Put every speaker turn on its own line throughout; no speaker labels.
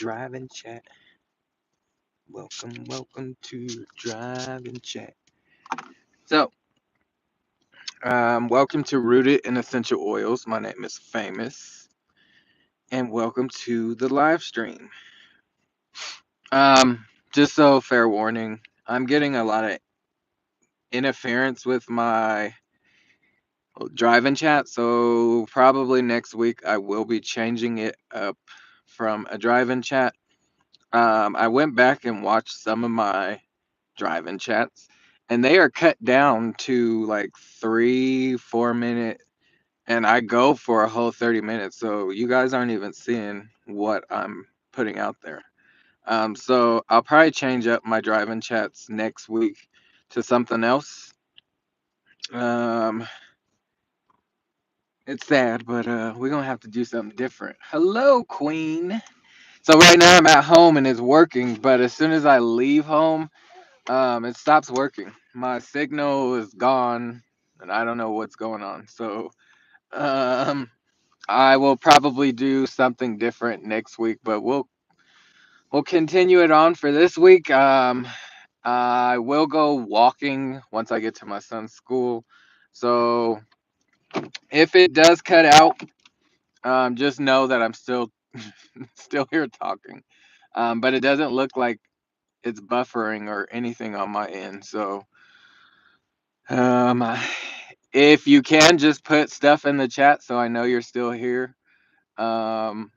Drive&Chat. Welcome to Drive&Chat. So, welcome to Rooted in Essential Oils. My name is Famous, and welcome to the live stream. Um, just so fair warning, I'm getting a lot of interference with my Drive&Chat, so probably next week I will be changing it up from a Drive&Chat. I went back and watched some of my Drive&Chats, and they are cut down to like 3, 4 minute, and I go for a whole 30 minutes. So you guys aren't even seeing what I'm putting out there. So I'll probably change up my Drive&Chats next week to something else. Um, it's sad, but we're gonna have to do something different. Hello, Queen. So right now I'm at home and it's working, but as soon as I leave home, it stops working. My signal is gone, and I don't know what's going on. So, um, I will probably do something different next week, but we'll continue it on for this week. I will go walking once I get to my son's school. So if it does cut out, just know that I'm still here talking. But it doesn't look like it's buffering or anything on my end. So, um, if you can just put stuff in the chat so I know you're still here, from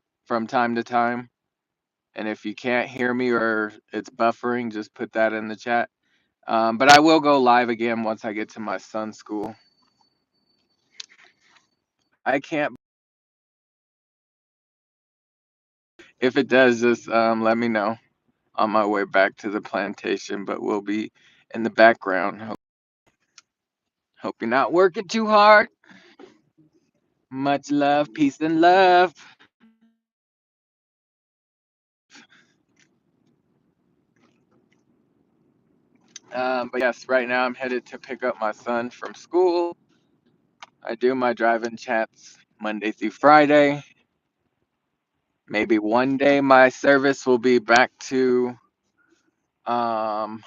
time to time. And if you can't hear me or it's buffering, just put that in the chat. But I will go live again once I get to my son's school. I can't. If it does, just let me know on my way back to the plantation. But we'll be in the background. Hope you're not working too hard. Much love, peace, and love. But yes, right now I'm headed to pick up my son from school. I do my Drive&Chats Monday through Friday. Maybe one day my service will be back to um,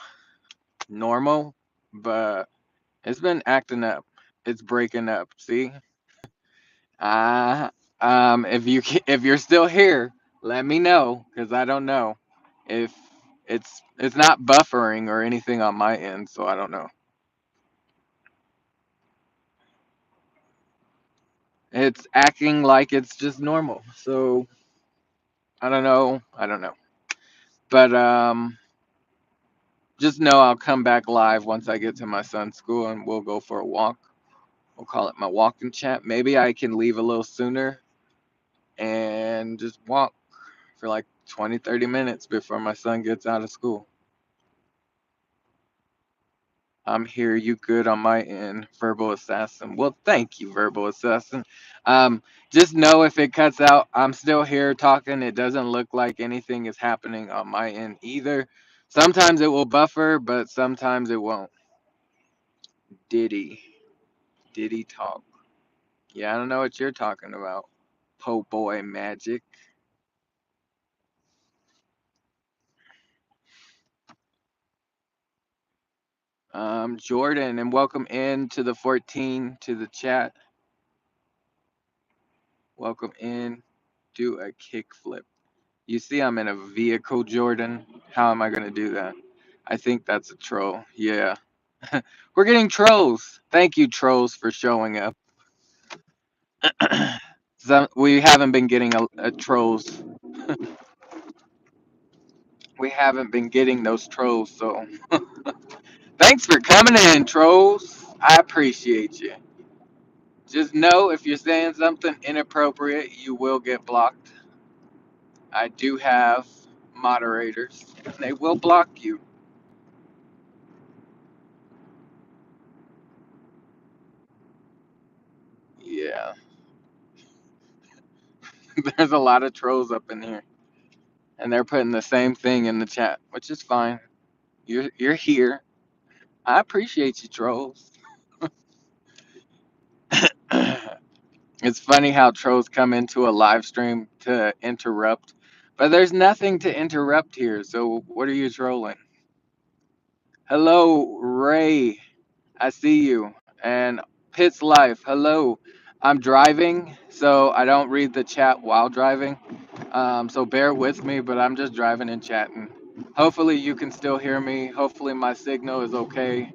normal, but it's been acting up. It's breaking up. See, uh, if you're still here, let me know because I don't know if it's not buffering or anything on my end, so I don't know. It's acting like it's just normal, so I don't know. I don't know, but just know I'll come back live once I get to my son's school and we'll go for a walk. We'll call it my walking chat. Maybe I can leave a little sooner and just walk for like 20, 30 minutes before my son gets out of school. I'm here. You good on my end, Verbal Assassin? Well, thank you, Verbal Assassin. Um, just know if it cuts out, I'm still here talking. It doesn't look like anything is happening on my end either. Sometimes it will buffer, but sometimes it won't. Diddy. Diddy talk. Yeah, I don't know what you're talking about. Po boy magic. Jordan, and welcome in to the 14 to the chat. Welcome in. Do a kickflip. You see, I'm in a vehicle, Jordan. How am I going to do that? I think that's a troll. Yeah. We're getting trolls. Thank you, trolls, for showing up. We haven't been getting a trolls. We haven't been getting those trolls, so thanks for coming in, trolls. I appreciate you. Just know if you're saying something inappropriate, you will get blocked. I do have moderators, and they will block you. Yeah, there's a lot of trolls up in here, and they're putting the same thing in the chat, which is fine. You're here. I appreciate you, trolls. It's funny how trolls come into a live stream to interrupt, But there's nothing to interrupt here, so what are you trolling? Hello, Ray. I see you. And Pitts Life. Hello. I'm driving, so I don't read the chat while driving. So bear with me, but I'm just driving and chatting. Hopefully you can still hear me. Hopefully my signal is okay.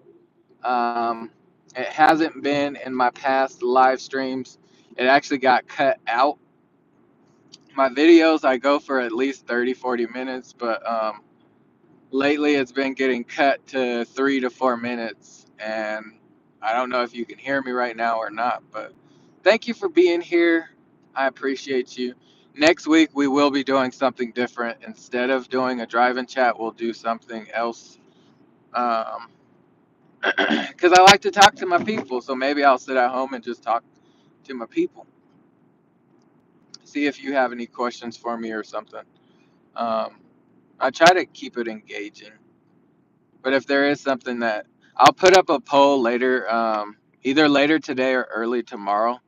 Um, it hasn't been in my past live streams. It actually got cut out. My videos, I go for at least 30, 40 minutes, but lately it's been getting cut to 3 to 4 minutes. And I don't know if you can hear me right now or not, but thank you for being here. I appreciate you. Next week, we will be doing something different. Instead of doing a drive and chat, we'll do something else. Um, because I like to talk to my people. So maybe I'll sit at home and just talk to my people. See if you have any questions for me or something. Um, I try to keep it engaging. But if there is something that I'll put up a poll later, either later today or early tomorrow,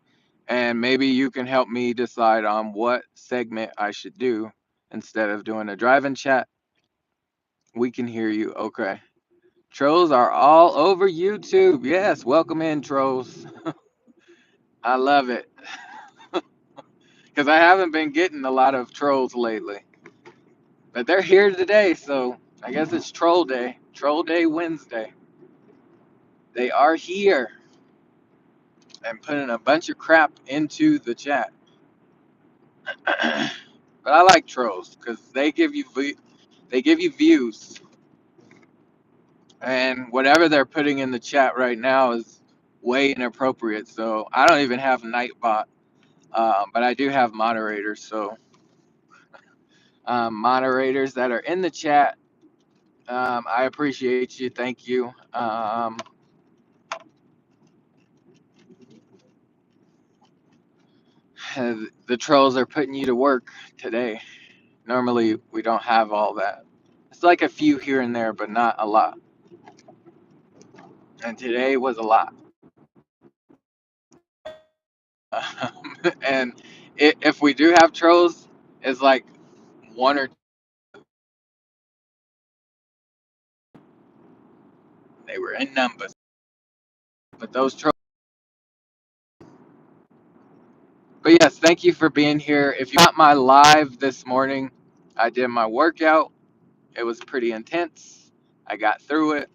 and maybe you can help me decide on what segment I should do instead of doing a drive and chat. We can hear you. Okay. Trolls are all over YouTube. Yes, welcome in, trolls. I love it because I haven't been getting a lot of trolls lately, but they're here today, so I guess it's Troll Day. Troll Day Wednesday. They are here and putting a bunch of crap into the chat. But I like trolls because they give you views, and whatever they're putting in the chat right now is way inappropriate. So I don't even have Nightbot, but I do have moderators. So moderators that are in the chat, I appreciate you. Thank you. The trolls are putting you to work today. Normally we don't have all that. It's like a few here and there, but not a lot. And today was a lot. And if we do have trolls, it's like one or two. They were in numbers, but those trolls. But yes, thank you for being here. If you got my live this morning, I did my workout. It was pretty intense. I got through it.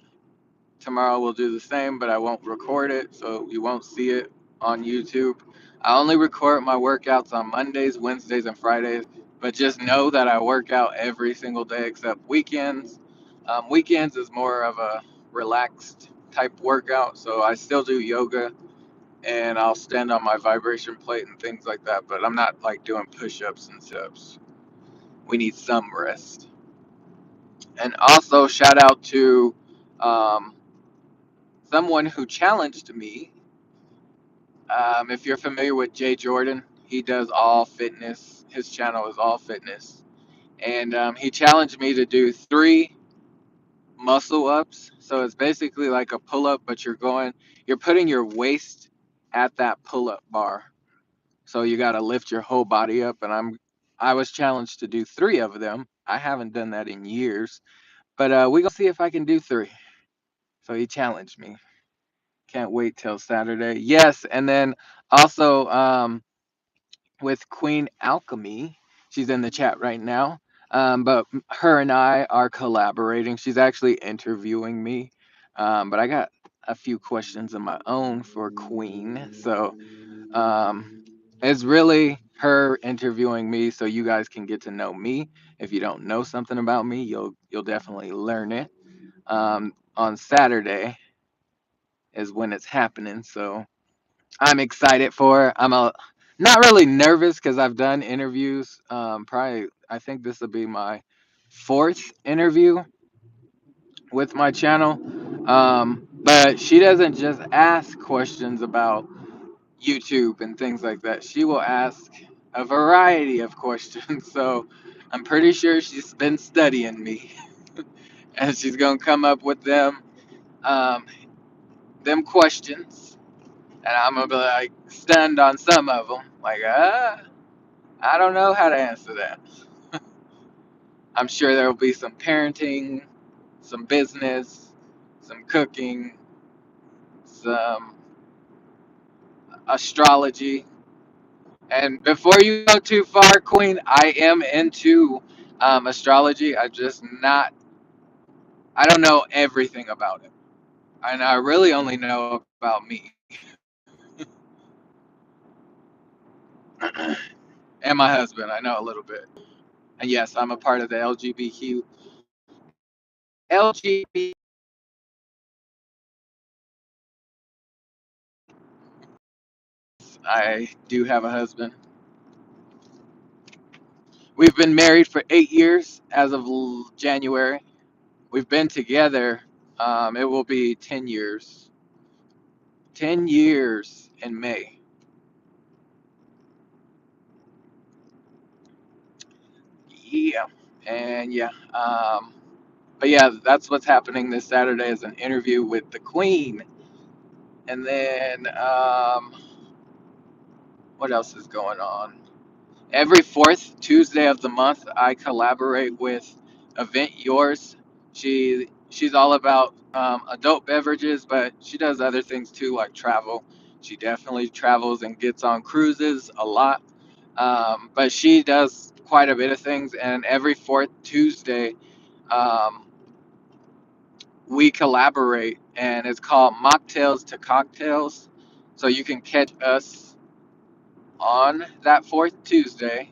Tomorrow we'll do the same, but I won't record it, so you won't see it on YouTube. I only record my workouts on Mondays, Wednesdays, and Fridays, but just know that I work out every single day except weekends. Weekends is more of a relaxed type workout, so I still do yoga and I'll stand on my vibration plate and things like that, but I'm not like doing push ups and sit-ups. We need some rest. And also, shout out to um, someone who challenged me. If you're familiar with Jay Jordan, he does all fitness. His channel is all fitness. And he challenged me to do 3 muscle ups. So it's basically like a pull up, but you're putting your waist at that pull up bar. So you got to lift your whole body up. And I was challenged to do 3 of them. I haven't done that in years, but we gonna see if I can do 3. So he challenged me. Can't wait till Saturday. Yes, and then also with Queen Alchemy. She's in the chat right now. But her and I are collaborating. She's actually interviewing me. But I got a few questions of my own for Queen. So it's really her interviewing me so you guys can get to know me. If you don't know something about me, you'll definitely learn it. On Saturday is when it's happening. So I'm excited for it. Not really nervous because I've done interviews. Probably I think this will be my 4th interview with my channel. But she doesn't just ask questions about YouTube and things like that. She will ask a variety of questions. So I'm pretty sure she's been studying me, and she's gonna come up with um, them questions, and I'm gonna be like stunned on some of them, like I don't know how to answer that. I'm sure there will be some parenting, some business, some cooking, some astrology. And before you go too far, Queen, I am into astrology. I don't know everything about it. And I really only know about me and my husband. I know a little bit. And yes, I'm a part of the LGBTQ. LGBT. I do have a husband. We've been married for 8 years as of January. We've been together. It will be 10 years. 10 years in May. Yeah. And yeah. But yeah, that's what's happening this Saturday is an interview with the Queen. And then what else is going on? Every fourth Tuesday of the month, I collaborate with Event Yours. She's all about adult beverages, but she does other things too, like travel. She definitely travels and gets on cruises a lot. But she does quite a bit of things, and every fourth Tuesday, um, we collaborate, and it's called Mocktails to Cocktails. So you can catch us on that fourth Tuesday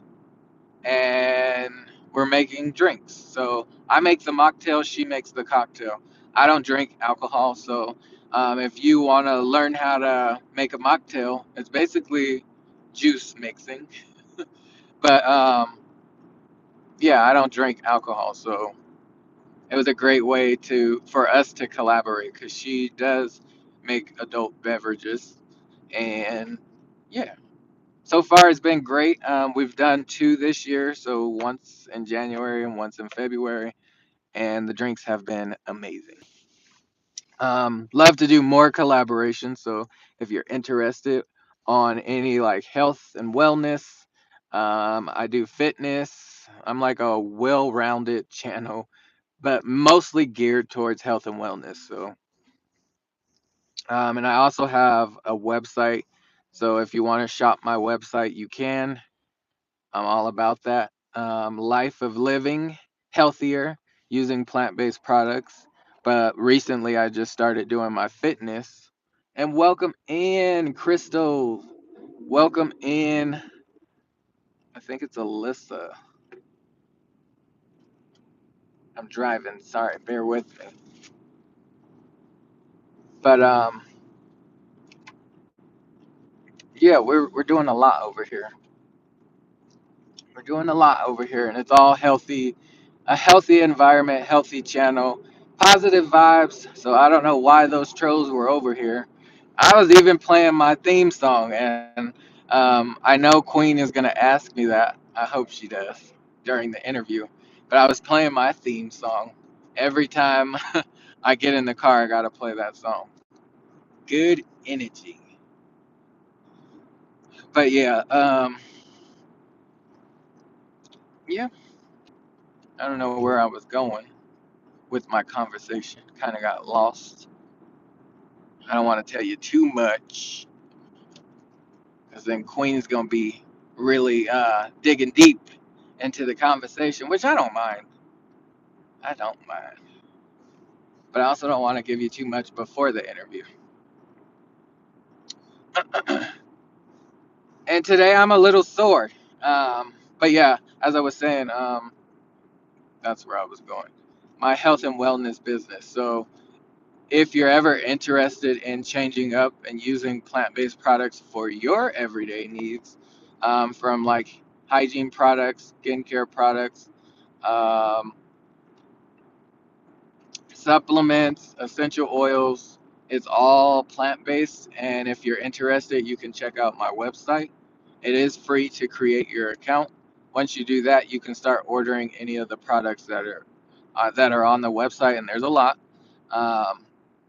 and we're making drinks. So I make the mocktail, she makes the cocktail. I don't drink alcohol, so if you want to learn how to make a mocktail, it's basically juice mixing. But yeah, I don't drink alcohol, so it was a great way to for us to collaborate because she does make adult beverages, and yeah. So far, it's been great. We've done two this year, so once in January and once in February, and the drinks have been amazing. Love to do more collaborations. So if you're interested on any like health and wellness, I do fitness. I'm like a well-rounded channel, but mostly geared towards health and wellness. So, and I also have a website. So if you want to shop my website, you can. I'm all about that. Life of living healthier using plant based products. But recently, I just started doing my fitness. And welcome in, Crystal. Welcome in. I think it's Alyssa. I'm driving. Sorry, bear with me. But yeah, we're doing a lot over here. We're doing a lot over here, and it's all healthy, a healthy environment, healthy channel, positive vibes. So I don't know why those trolls were over here. I was even playing my theme song, and I know Queen is gonna ask me that. I hope she does during the interview. But I was playing my theme song. Every time I get in the car, I gotta play that song. Good energy. But yeah, yeah. I don't know where I was going with my conversation. Kind of got lost. I don't want to tell you too much because then Queen's going to be really digging deep into the conversation, which I don't mind. I don't mind. But I also don't want to give you too much before the interview. And today I'm a little sore. But yeah, as I was saying, that's where I was going. My health and wellness business. So if you're ever interested in changing up and using plant-based products for your everyday needs, from like hygiene products, skincare products, um, supplements, essential oils, it's all plant-based. And if you're interested, you can check out my website. It is free to create your account. Once you do that, you can start ordering any of the products that are on the website, and there's a lot. Um,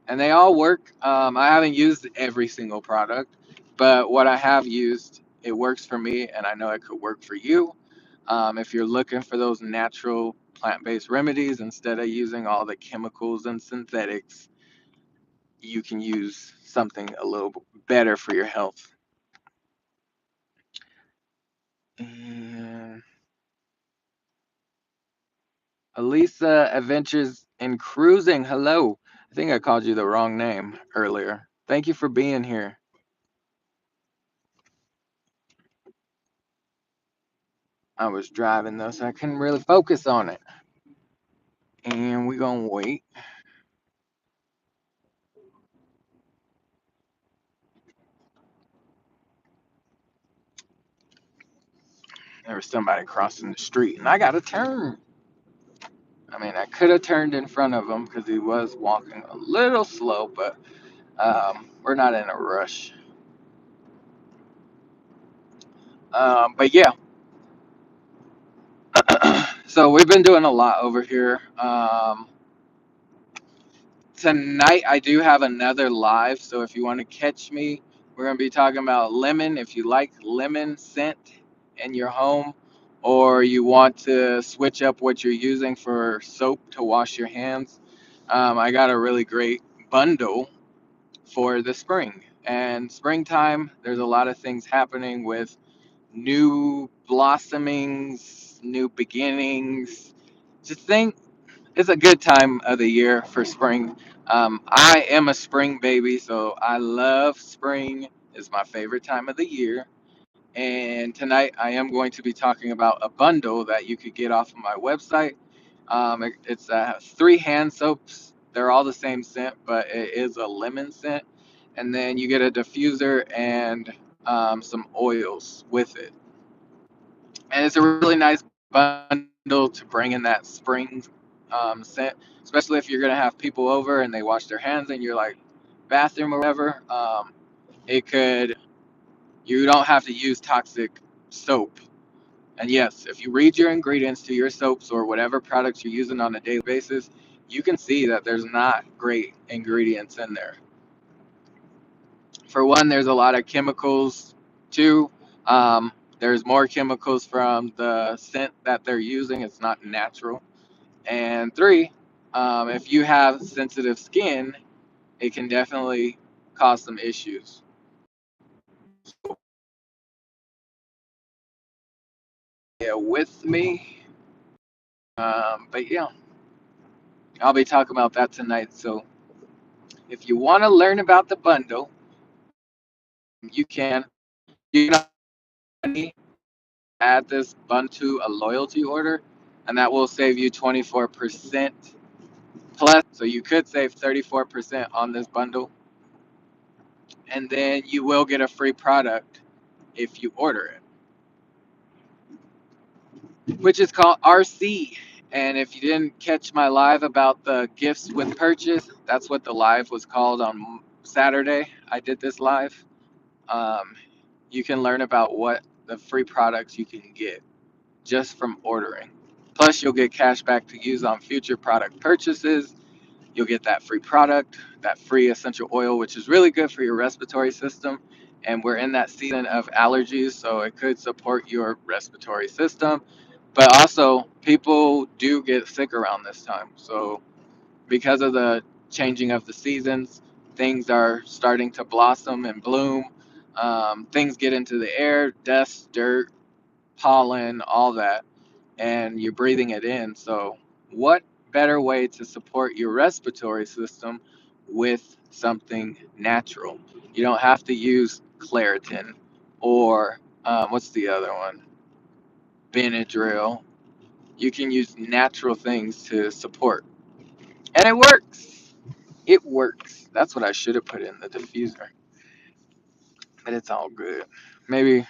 and they all work. I haven't used every single product, but what I have used, it works for me, and I know it could work for you. If you're looking for those natural plant-based remedies instead of using all the chemicals and synthetics. You can use something a little better for your health. And Elisa Adventures in Cruising. Hello. I think I called you the wrong name earlier. Thank you for being here. I was driving though, so I couldn't really focus on it. And we're gonna wait. There was somebody crossing the street, and I got to turn. I mean, I could have turned in front of him because he was walking a little slow, but we're not in a rush. But yeah, so we've been doing a lot over here. Tonight I do have another live, so if you want to catch me, we're going to be talking about lemon. If you like lemon scent in your home, or you want to switch up what you're using for soap to wash your hands, I got a really great bundle for the spring. And springtime, there's a lot of things happening with new blossomings, new beginnings. Just think it's a good time of the year for spring. I am a spring baby, so I love spring. It's my favorite time of the year. And tonight I am going to be talking about a bundle that you could get off of my website. It's 3 hand soaps. They're all the same scent, but it is a lemon scent. And then you get a diffuser and some oils with it. And it's a really nice bundle to bring in that spring scent, especially if you're gonna have people over and they wash their hands in your like bathroom or whatever. It could You don't have to use toxic soap. And yes, if you read your ingredients to your soaps or whatever products you're using on a daily basis, you can see that there's not great ingredients in there. For one, there's a lot of chemicals. Two, there's more chemicals from the scent that they're using. It's not natural. And three, if you have sensitive skin, it can definitely cause some issues. So, yeah, with me. But yeah, I'll be talking about that tonight. So if you want to learn about the bundle, you can. You can add this bundle to a loyalty order, and that will save you 24% plus. So you could save 34% on this bundle, and then you will get a free product if you order it, which is called RC. And if you didn't catch my live about the gifts with purchase, that's what the live was called on Saturday. I did this live. Um, you can learn about what the free products you can get just from ordering. Plus, you'll get cash back to use on future product purchases. You'll get that free product, that free essential oil, which is really good for your respiratory system. And we're in that season of allergies, so it could support your respiratory system. But also, people do get sick around this time. So, because of the changing of the seasons, things are starting to blossom and bloom. Things get into the air, dust, dirt, pollen, all that, and you're breathing it in. So, what better way to support your respiratory system with something natural? You don't have to use Claritin or what's the other one? Benadryl. You can use natural things to support, and it works. It works. That's what I should have put in the diffuser, but it's all good. Maybe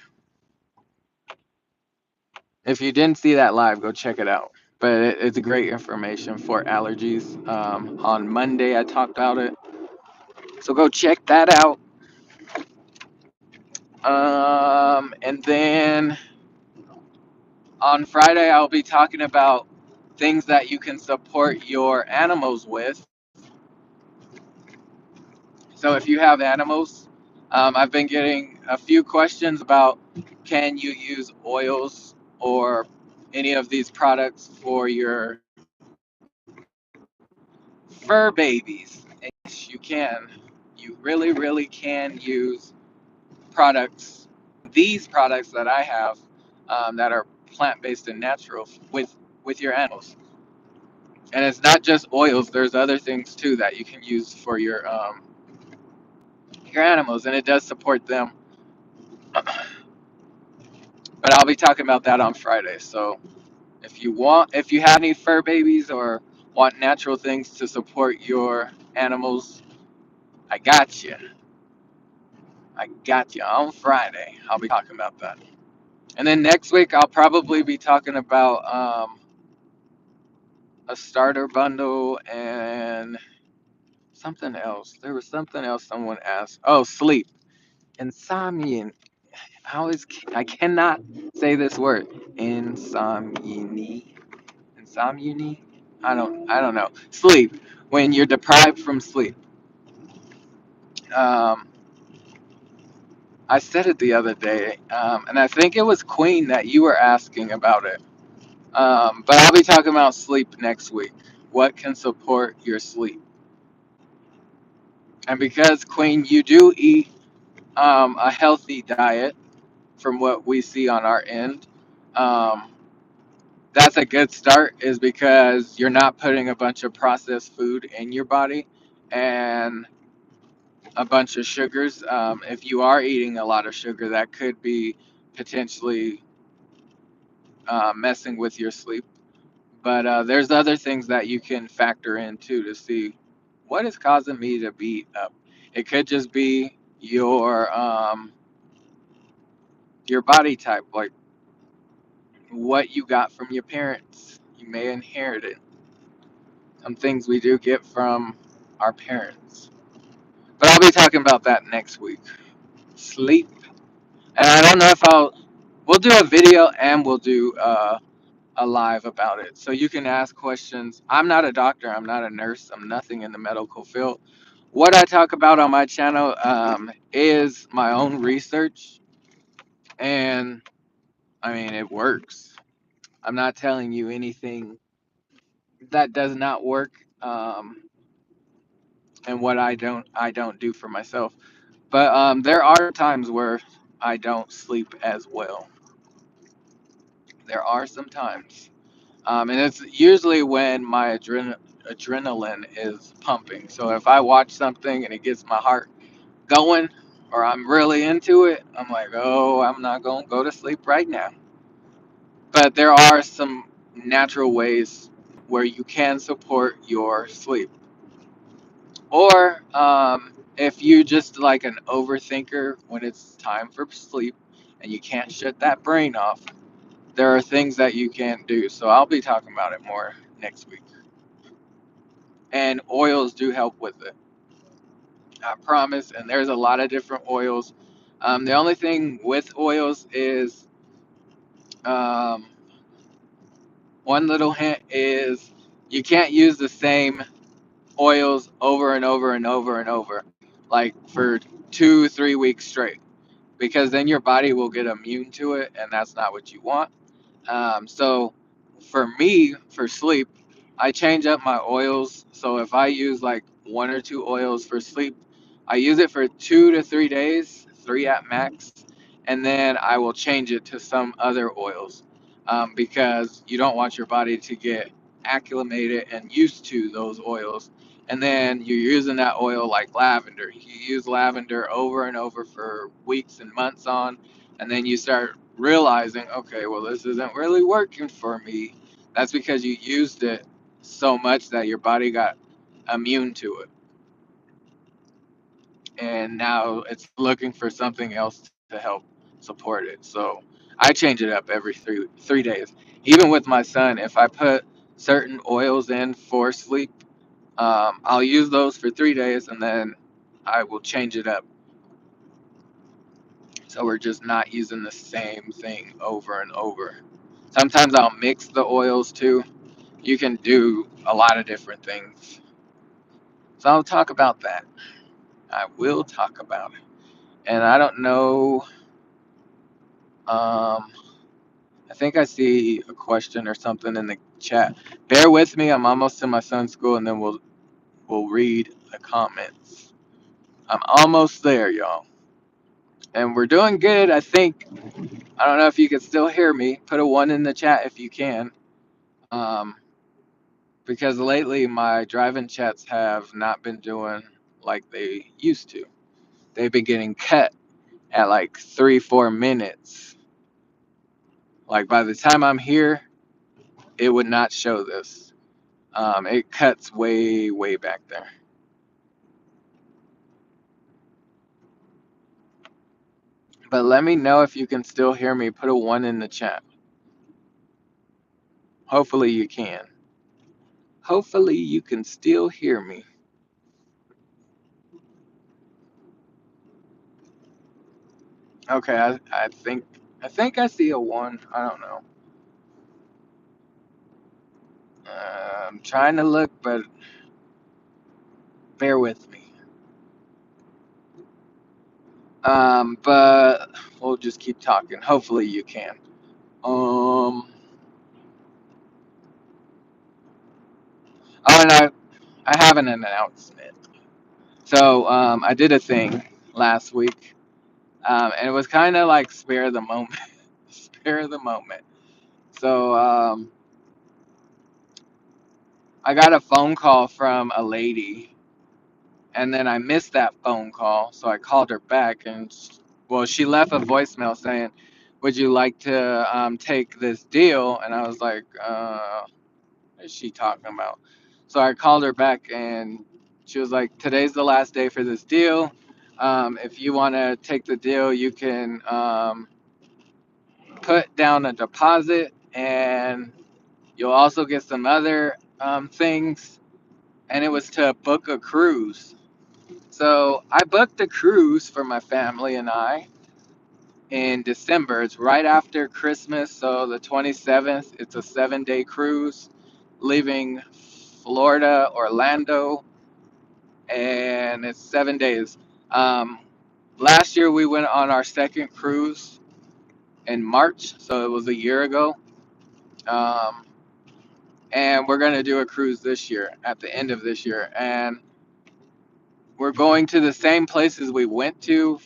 if you didn't see that live, go check it out. But it's great information for allergies. On Monday, I talked about it. So go check that out. And then on Friday, I'll be talking about things that you can support your animals with. So if you have animals, I've been getting a few questions about can you use oils or any of these products for your fur babies. And yes, you can. You really, really can use products, these products that I have, that are plant-based and natural with your animals. And it's not just oils. There's other things too that you can use for your animals, and it does support them. But I'll be talking about that on Friday. So if you have any fur babies or want natural things to support your animals, I got you. I got you on Friday. I'll be talking about that. And then next week, I'll probably be talking about a starter bundle and something else. There was something else someone asked. Oh, sleep. Insomnia. I cannot say this word. Insomnia. Insomnia. I don't know. Sleep. When you're deprived from sleep. Um, I said it the other day, and I think it was Queen that you were asking about it. But I'll be talking about sleep next week. What can support your sleep? And because Queen, you do eat a healthy diet, from what we see on our end, um, that's a good start. Is because you're not putting a bunch of processed food in your body and a bunch of sugars. If you are eating a lot of sugar, that could be potentially messing with your sleep. But there's other things that you can factor in too to see what is causing me to be up. It could just be your body type, like what you got from your parents. You may inherit it. Some things we do get from our parents. But I'll be talking about that next week. Sleep. And I don't know if we'll do a video and we'll do a live about it. So you can ask questions. I'm not a doctor, I'm not a nurse, I'm nothing in the medical field. What I talk about on my channel is my own research, and I mean, it works. I'm not telling you anything that does not work, and what I don't do for myself. But there are times where I don't sleep as well. There are some times. And it's usually when my adrenaline is pumping. So if I watch something and it gets my heart going, or I'm really into it, I'm like, oh, I'm not going to go to sleep right now. But there are some natural ways where you can support your sleep. Or if you just like an overthinker when it's time for sleep and you can't shut that brain off, there are things that you can do. So I'll be talking about it more next week. And oils do help with it. I promise. And there's a lot of different oils. The only thing with oils is um, one little hint is you can't use the same oils over and over and over and over, like for 2 3 weeks straight, because then your body will get immune to it, and that's not what you want. So for me, for sleep, I change up my oils. So if I use like one or two oils for sleep, I use it for 2 to 3 days, three at max, and then I will change it to some other oils, because you don't want your body to get acclimated and used to those oils. And then you're using that oil like lavender. You use lavender over and over for weeks and months on, and then you start realizing, okay, well, this isn't really working for me. That's because you used it so much that your body got immune to it, and now it's looking for something else to help support it. So I change it up every 3 days. Even with my son, if I put certain oils in for sleep, I'll use those for 3 days, and then I will change it up. So we're just not using the same thing over and over. Sometimes I'll mix the oils too. You can do a lot of different things. So I'll talk about that. I will talk about it. And I don't know um, I think I see a question or something in the chat. Bear with me. I'm almost to my son's school, and then we'll read the comments. I'm almost there, y'all. And we're doing good, I think. I don't know if you can still hear me. Put a one in the chat if you can. Um, because lately my driving chats have not been doing like they used to. They've been getting cut at like 3-4 minutes. Like by the time I'm here, it would not show this. It cuts way back there. But let me know if you can still hear me. Put a one in the chat. Hopefully you can. Hopefully you can still hear me. Okay, I think I see a one. I don't know. I'm trying to look, but bear with me. But we'll just keep talking. Hopefully you can. Oh, and I have an announcement. So I did a thing last week, and it was kind of like spare the moment. Spare the moment. So I got a phone call from a lady, and then I missed that phone call, so I called her back, and well, she left a voicemail saying, "Would you like to take this deal?" And I was like, "What is she talking about?" So I called her back, and she was like, "Today's the last day for this deal. If you want to take the deal, you can put down a deposit, and you'll also get some other things." And it was to book a cruise. So I booked a cruise for my family and I in December. It's right after Christmas, so the 27th. It's a 7-day cruise leaving Florida, Orlando, and it's 7 days. Um, Last year we went on our second cruise in March, so it was a year ago. Um, and we're going to do a cruise this year at the end of this year. And we're going to the same places we went to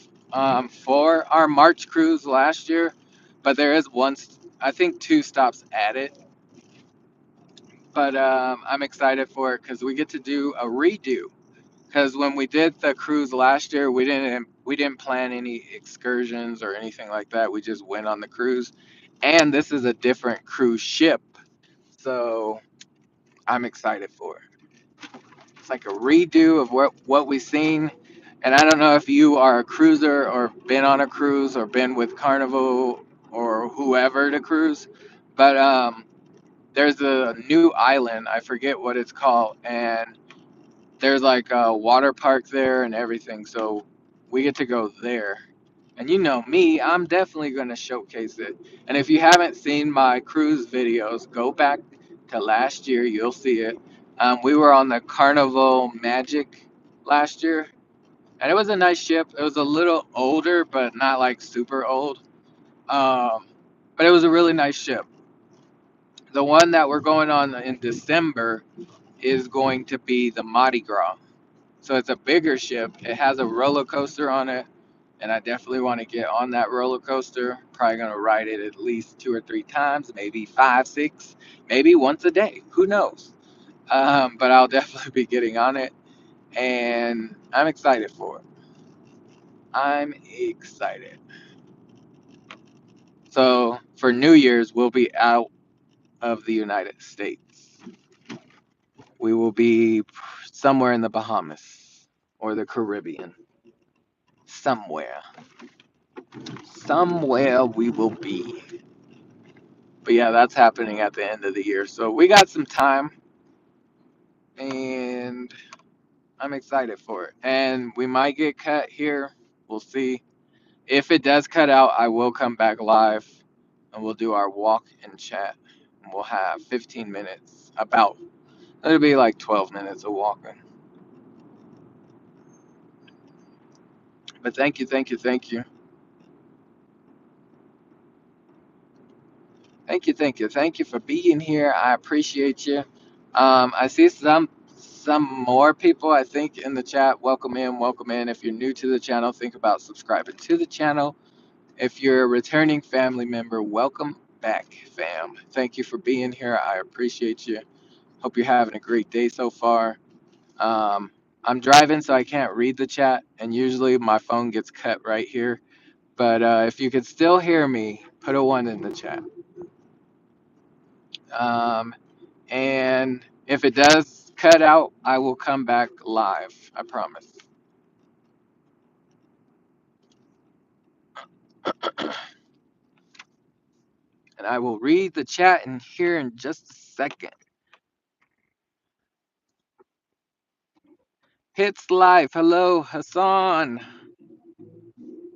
for our March cruise last year, but there is one, I think, two stops added. But I'm excited for it because we get to do a redo. Because when we did the cruise last year, we didn't plan any excursions or anything like that. We just went on the cruise, and this is a different cruise ship, so I'm excited for it. It's like a redo of what we've seen. And I don't know if you are a cruiser or been on a cruise or been with Carnival or whoever to cruise, but there's a new island. I forget what it's called, and there's like a water park there and everything. So we get to go there. And you know me, I'm definitely going to showcase it. And if you haven't seen my cruise videos, go back to last year. You'll see it. We were on the Carnival Magic last year, and it was a nice ship. It was a little older, but not like super old. Um, but it was a really nice ship. The one that we're going on in December is going to be the Mardi Gras. So it's a bigger ship. It has a roller coaster on it, and I definitely want to get on that roller coaster. Probably gonna ride it at least 2 or 3 times, maybe five, six, maybe once a day. Who knows? But I'll definitely be getting on it, and I'm excited for it. I'm excited. So for New Year's, we'll be out of the United States. We will be somewhere in the Bahamas or the Caribbean. Somewhere. Somewhere we will be. But yeah, that's happening at the end of the year. So we got some time, and I'm excited for it. And we might get cut here. We'll see. If it does cut out, I will come back live and we'll do our walk and chat. And we'll have 15 minutes about. It'll be like 12 minutes of walking. But thank you, thank you, thank you. Thank you, thank you, thank you for being here. I appreciate you. I see some more people, I think, in the chat. Welcome in, welcome in. If you're new to the channel, think about subscribing to the channel. If you're a returning family member, welcome back, fam. Thank you for being here. I appreciate you. Hope you're having a great day so far. Um, I'm driving, so I can't read the chat, and usually my phone gets cut right here. But if you could still hear me, put a one in the chat. Um, and if it does cut out, I will come back live. I promise. And I will read the chat in here in just a second. Hits live. Hello, Hassan.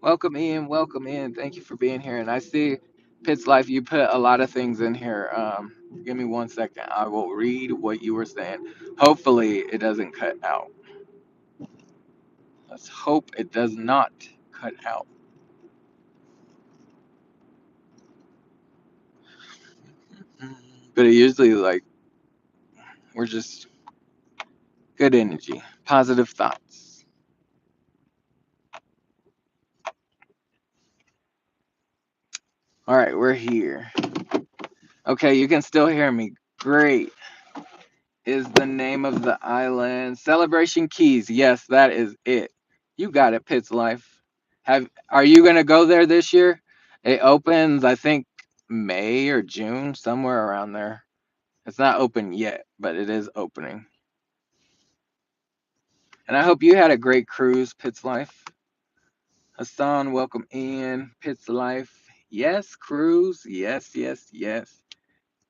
Welcome in. Welcome in. Thank you for being here. And I see Pitts Life, you put a lot of things in here. Give me 1 second. I will read what you were saying. Hopefully, it doesn't cut out. Let's hope it does not cut out. But it usually, like, we're just good energy, positive thoughts. All right, we're here. Okay, you can still hear me. Great. Is the name of the island Celebration Keys? Yes, that is it. You got it, Pitts Life. Are you gonna go there this year? It opens, I think, May or June, somewhere around there. It's not open yet, but it is opening. And I hope you had a great cruise, Pitts Life. Hassan, welcome in. Pitts Life. Yes, cruise. Yes, yes, yes.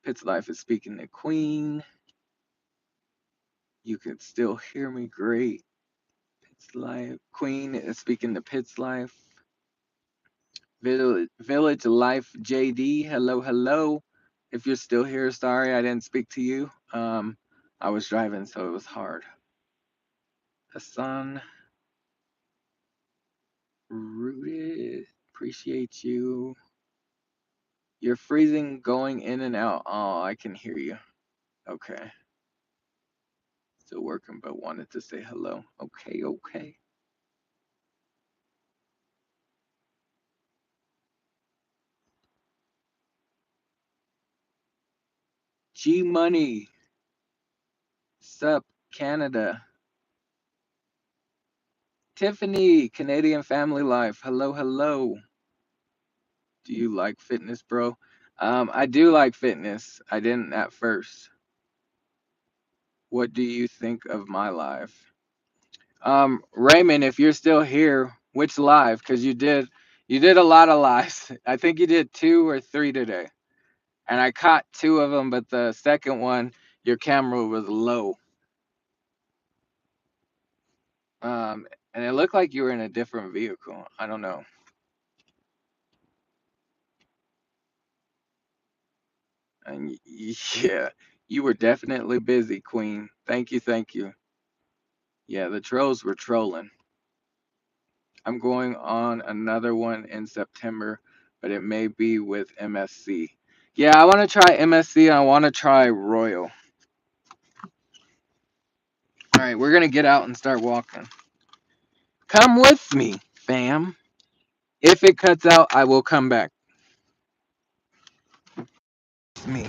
Pitts Life is speaking to Queen. You can still hear me great. Pitts Life. Queen is speaking to Pitts Life. Village Life JD. Hello, hello. If you're still here, sorry I didn't speak to you. I was driving, so it was hard. Hassan. Rooted. Appreciate you. You're freezing going in and out. Oh, I can hear you. Okay. Still working, but wanted to say hello. Okay, okay. G Money. Sup, Canada. Tiffany, Canadian Family Life. Hello, hello. Do you like fitness, bro? I do like fitness. I didn't at first. What do you think of my life? Raymond, if you're still here, which live? Because you did a lot of lives. I think you did 2 or 3 today. And I caught 2 of them, but the second one, your camera was low. And it looked like you were in a different vehicle. I don't know. And yeah, you were definitely busy, Queen. Thank you, thank you. Yeah, the trolls were trolling. I'm going on another one in September, but it may be with MSC. Yeah, I want to try MSC and I want to try Royal. All right, we're going to get out and start walking. Come with me, fam. If it cuts out, I will come back. It's me.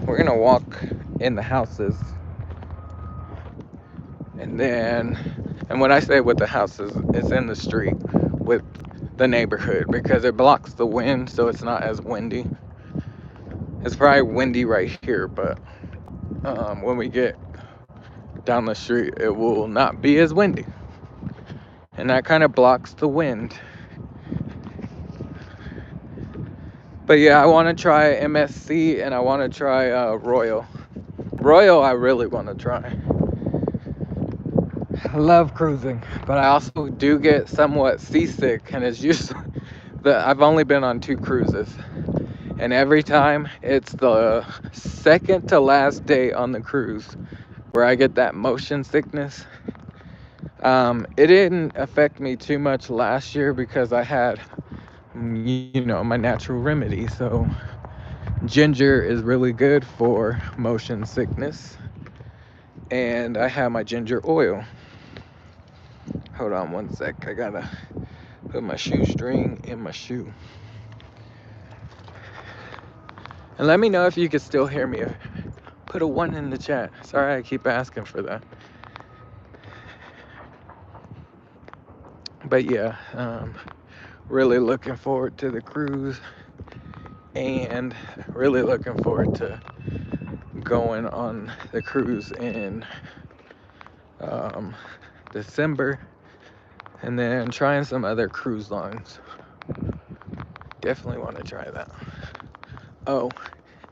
We're going to walk in the houses. And when I say with the houses, it's in the street with the neighborhood because it blocks the wind, so it's not as windy. It's probably windy right here, but when we get down the street, it will not be as windy. And that kind of blocks the wind. But yeah, I want to try MSC and I want to try Royal. Royal, I really want to try. I love cruising, but I also do get somewhat seasick, and it's usually I've only been on 2 cruises, and every time it's the second to last day on the cruise where I get that motion sickness. It didn't affect me too much last year because I had, my natural remedy. So ginger is really good for motion sickness, and I have my ginger oil. Hold on one sec. I gotta put my shoestring in my shoe. And let me know if you can still hear me. Put a 1 in the chat. Sorry I keep asking for that. But yeah, really looking forward to the cruise, and really looking forward to going on the cruise in um, December, and then trying some other cruise lines. Definitely want to try that. Oh,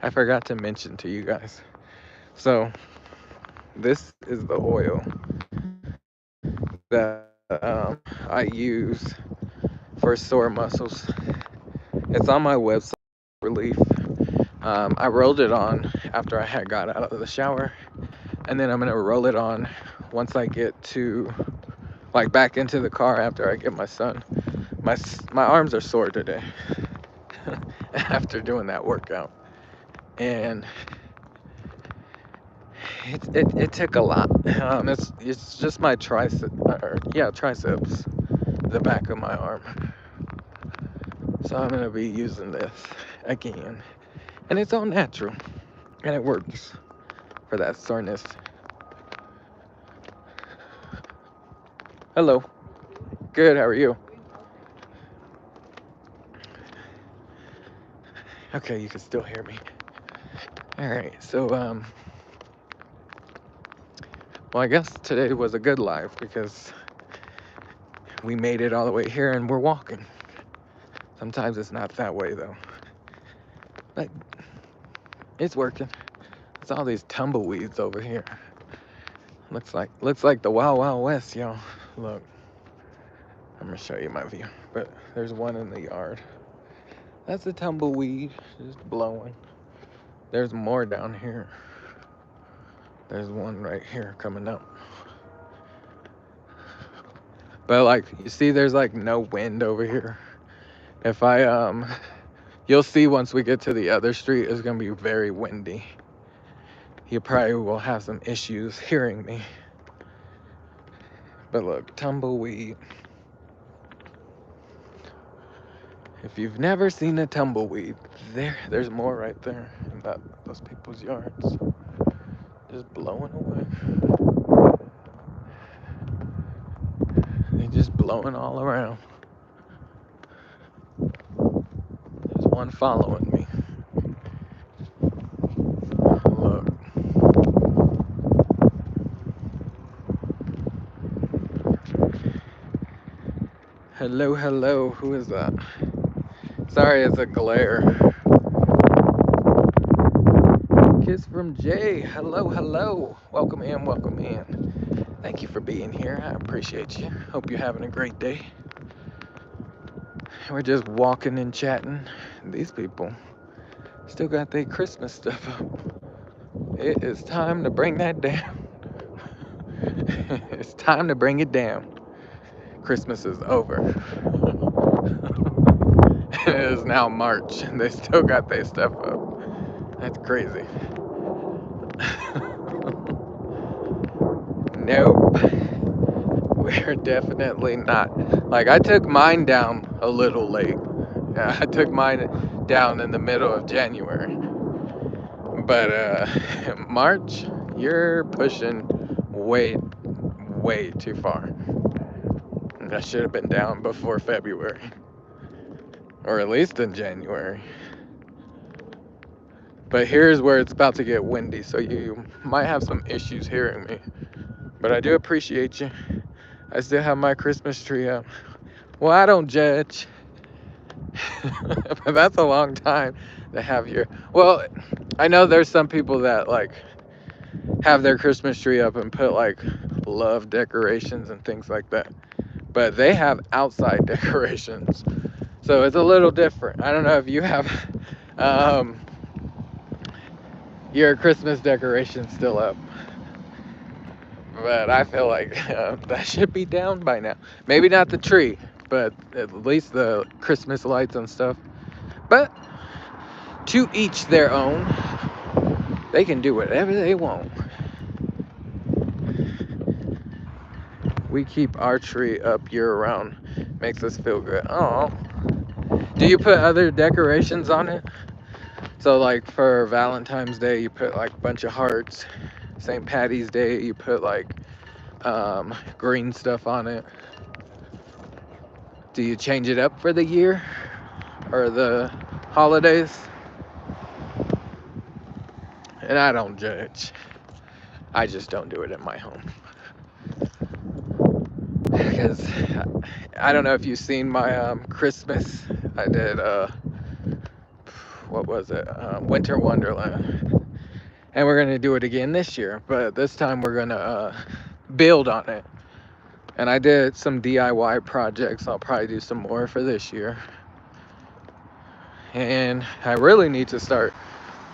I forgot to mention to you guys. So this is the oil that I use for sore muscles. It's on my website, Relief. I rolled it on after I had got out of the shower, and then I'm gonna roll it on once I get to back into the car after I get my son. My arms are sore today after doing that workout, and it took a lot. It's just my triceps, the back of my arm. So I'm gonna be using this again, and it's all natural, and it works for that soreness. Hello. Good. How are you? Okay, you can still hear me. All right. So well, I guess today was a good live because we made it all the way here and we're walking. Sometimes it's not that way though, but it's working. It's all these tumbleweeds over here. Looks like the Wild Wild West, y'all. Look, I'm gonna show you my view, but there's one in the yard. That's a tumbleweed just blowing. There's more down here. There's one right here coming up. But you see, there's no wind over here. If you'll see once we get to the other street, it's gonna be very windy. You probably will have some issues hearing me. But look, tumbleweed. If you've never seen a tumbleweed, there's more right there in those people's yards. Just blowing away. They're just blowing all around. There's one following me. Look. Hello, hello. Who is that? Sorry, it's a glare. Kiss from Jay. Hello, hello. Welcome in, welcome in. Thank you for being here. I appreciate you. Hope you're having a great day. We're just walking and chatting. These people still got their Christmas stuff up. It is time to bring that down. It's time to bring it down. Christmas is over. It is now March and they still got their stuff up. That's crazy. Nope. We're definitely not. I took mine down a little late. Yeah, I took mine down in the middle of January. But March, you're pushing way, way too far. I should have been down before February. Or at least in January. But here's where it's about to get windy, so you might have some issues hearing me. But I do appreciate you. I still have my Christmas tree up. Well, I don't judge. But that's a long time to have your... Well, I know there's some people that have their Christmas tree up and put love decorations and things like that. But they have outside decorations. So it's a little different. I don't know if you have your Christmas decorations still up. but I feel like that should be down by now. Maybe not the tree, but at least the Christmas lights and stuff. But to each their own. They can do whatever they want. We keep our tree up year round. Makes us feel good. Oh. Do you put other decorations on it? So like for Valentine's Day, you put like a bunch of hearts. St. Patty's Day, you put like green stuff on it. Do you change it up for the year or the holidays? And I don't judge. I just don't do it at my home. Because I don't know if you've seen my Christmas. I did, what was it? Winter Wonderland. And we're going to do it again this year. But this time we're going to build on it. And I did some DIY projects. I'll probably do some more for this year. And I really need to start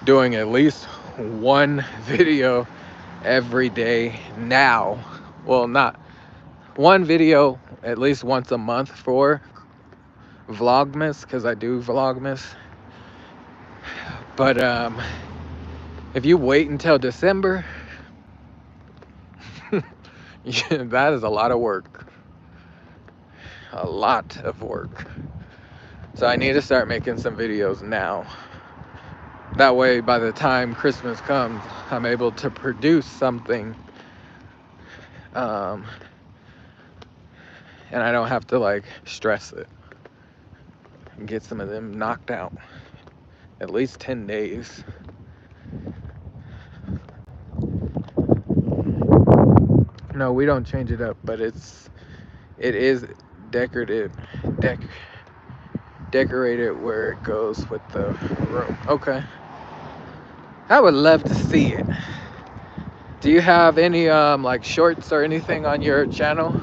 doing at least one video every day now. Well, not one video at least once a month for Vlogmas, because I do Vlogmas. But if you wait until December, that is a lot of work. A lot of work. So I need to start making some videos now. That way, by the time Christmas comes, I'm able to produce something. And I don't have to like stress it. And get some of them knocked out. At least 10 days. No, we don't change it up, but it is decorated where it goes with the room. Okay. I would love to see it. Do you have any like shorts or anything on your channel,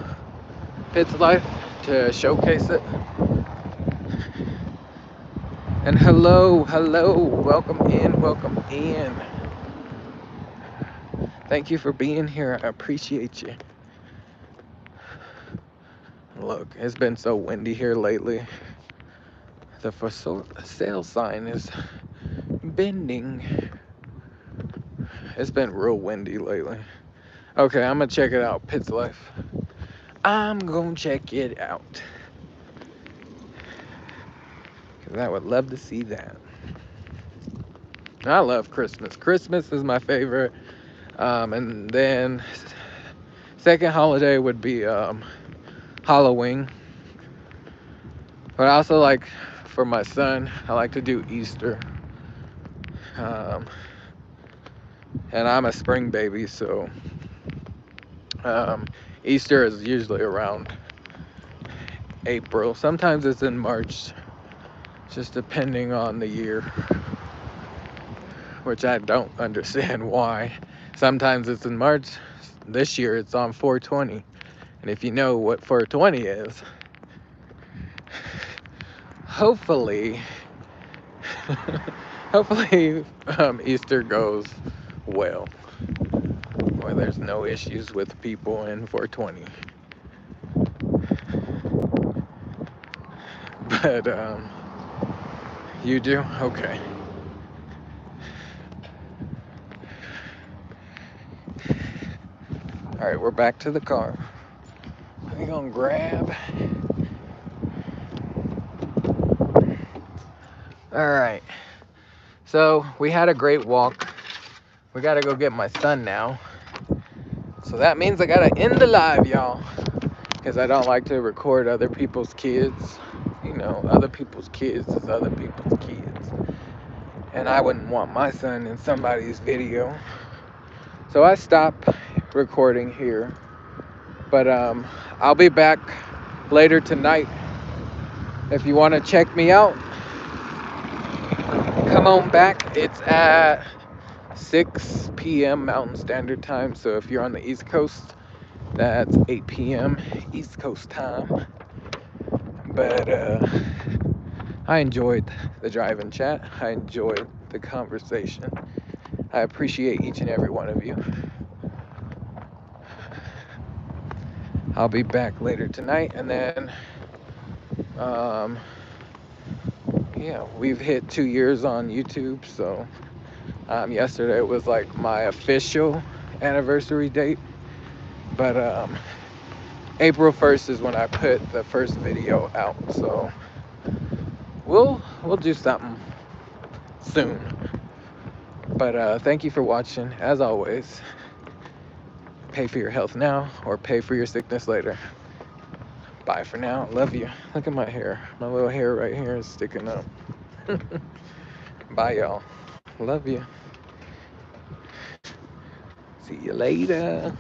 Pit's Life, to showcase it? And hello, welcome in. Thank you for being here. I appreciate you. Look, it's been so windy here lately. The for sale sign is bending. It's been real windy lately. Okay, I'm gonna check it out, Pit's Life. I'm gonna check it out. Cause I would love to see that. I love Christmas. Christmas is my favorite. And then second holiday would be Halloween. But I also like, for my son, I like to do Easter. And I'm a spring baby, so Easter is usually around April. Sometimes it's in March, just depending on the year, which I don't understand why. Sometimes it's in March. This year it's on 420. And if you know what 420 is, hopefully Easter goes well, where there's no issues with people in 420. But you do? Okay. All right, we're back to the car. We're gonna grab. All right. So we had a great walk. We gotta go get my son now. So that means I gotta end the live, y'all, because I don't like to record other people's kids. You know, other people's kids is other people's kids. And I wouldn't want my son in somebody's video. So I stopped recording here. But I'll be back later tonight. If you want to check me out, come on back. It's at 6 p.m. Mountain Standard Time. So if you're on the East Coast, that's 8 p.m. East Coast time. But I enjoyed the drive and chat. I enjoyed the conversation. I appreciate each and every one of you. I'll be back later tonight, and then um, yeah, we've hit 2 years on YouTube. So yesterday was like my official anniversary date, but April 1st is when I put the first video out. So we'll do something soon. But thank you for watching. As always, pay for your health now or pay for your sickness later. Bye for now. Love you. Look at my hair. My little hair right here is sticking up. Bye, y'all. Love you. See you later.